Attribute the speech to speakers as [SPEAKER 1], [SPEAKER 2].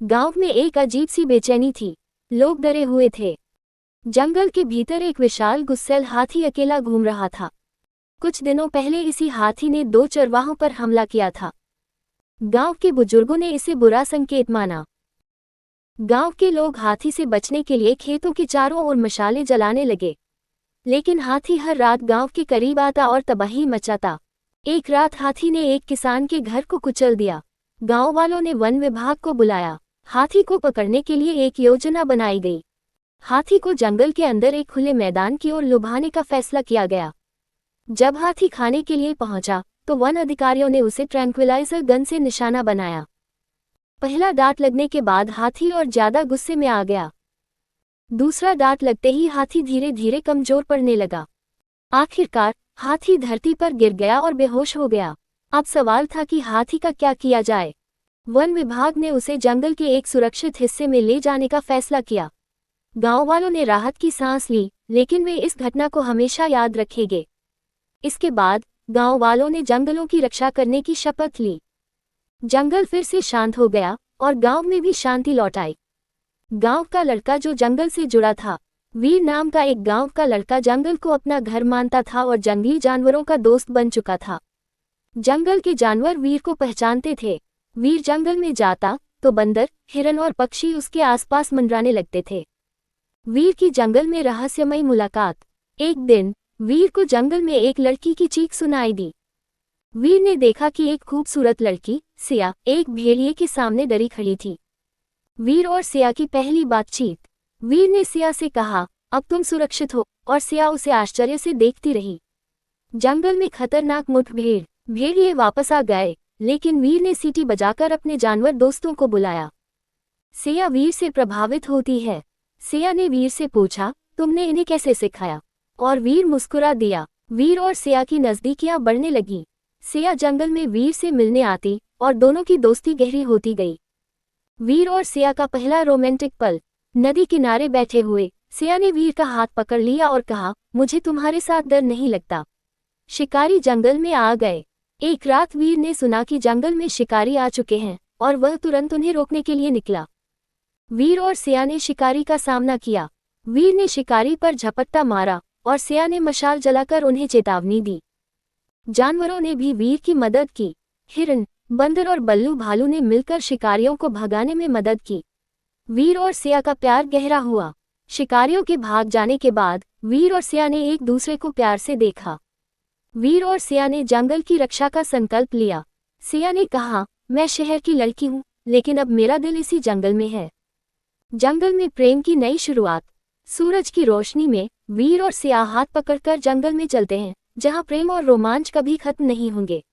[SPEAKER 1] गांव में एक अजीब सी बेचैनी थी। लोग डरे हुए थे। जंगल के भीतर एक विशाल गुस्सैल हाथी अकेला घूम रहा था। कुछ दिनों पहले इसी हाथी ने 2 चरवाहों पर हमला किया था। गांव के बुजुर्गों ने इसे बुरा संकेत माना। गांव के लोग हाथी से बचने के लिए खेतों के चारों ओर मशालें जलाने लगे। लेकिन हाथी हर रात गांव के करीब आता और तबाही मचाता। एक रात हाथी ने एक किसान के घर को कुचल दिया। गांव वालों ने वन विभाग को बुलाया। हाथी को पकड़ने के लिए एक योजना बनाई गई। हाथी को जंगल के अंदर एक खुले मैदान की ओर लुभाने का फैसला किया गया। जब हाथी खाने के लिए पहुंचा तो वन अधिकारियों ने उसे ट्रैंक्विलाइजर गन से निशाना बनाया। पहला डांट लगने के बाद हाथी और ज्यादा गुस्से में आ गया। दूसरा डांट लगते ही हाथी धीरे धीरे कमजोर पड़ने लगा। आखिरकार हाथी धरती पर गिर गया और बेहोश हो गया। अब सवाल था कि हाथी का क्या किया जाए। वन विभाग ने उसे जंगल के एक सुरक्षित हिस्से में ले जाने का फैसला किया। गांव वालों ने राहत की सांस ली, लेकिन वे इस घटना को हमेशा याद रखेंगे। इसके बाद गांव वालों ने जंगलों की रक्षा करने की शपथ ली। जंगल फिर से शांत हो गया और गांव में भी शांति लौट आई। गांव का लड़का जो जंगल से जुड़ा था। वीर नाम का एक गांव का लड़का जंगल को अपना घर मानता था और जंगली जानवरों का दोस्त बन चुका था। जंगल के जानवर वीर को पहचानते थे। वीर जंगल में जाता तो बंदर, हिरन और पक्षी उसके आसपास मंडराने लगते थे। वीर की जंगल में रहस्यमयी मुलाकात। एक दिन वीर को जंगल में एक लड़की की चीख सुनाई दी। वीर ने देखा कि एक खूबसूरत लड़की सिया एक भेड़िए के सामने डरी खड़ी थी। वीर और सिया की पहली बातचीत। वीर ने सिया से कहा, अब तुम सुरक्षित हो, और सिया उसे आश्चर्य से देखती रही। जंगल में खतरनाक मुठभेड़। भेड़िए वापस आ गए, लेकिन वीर ने सीटी बजाकर अपने जानवर दोस्तों को बुलाया। सिया वीर से प्रभावित होती है। सिया ने वीर से पूछा, तुमने इन्हें कैसे सिखाया? और वीर मुस्कुरा दिया। वीर और सिया की नजदीकियां बढ़ने लगी। सिया जंगल में वीर से मिलने आती और दोनों की दोस्ती गहरी होती गई। वीर और सिया का पहला रोमांटिक पल। नदी किनारे बैठे हुए सिया ने वीर का हाथ पकड़ लिया और कहा, मुझे तुम्हारे साथ डर नहीं लगता। शिकारी जंगल में आ गए। एक रात वीर ने सुना कि जंगल में शिकारी आ चुके हैं और वह तुरंत उन्हें रोकने के लिए निकला। वीर और सिया ने शिकारी का सामना किया। वीर ने शिकारी पर झपट्टा मारा और सिया ने मशाल जलाकर उन्हें चेतावनी दी। जानवरों ने भी वीर की मदद की। हिरन, बंदर और बल्लू भालू ने मिलकर शिकारियों को भगाने में मदद की। वीर और सिया का प्यार गहरा हुआ। शिकारियों के भाग जाने के बाद वीर और सिया ने एक दूसरे को प्यार से देखा। वीर और सिया ने जंगल की रक्षा का संकल्प लिया। सिया ने कहा, मैं शहर की लड़की हूँ, लेकिन अब मेरा दिल इसी जंगल में है। जंगल में प्रेम की नई शुरुआत। सूरज की रोशनी में वीर और सिया हाथ पकड़कर जंगल में चलते हैं, जहाँ प्रेम और रोमांच कभी खत्म नहीं होंगे।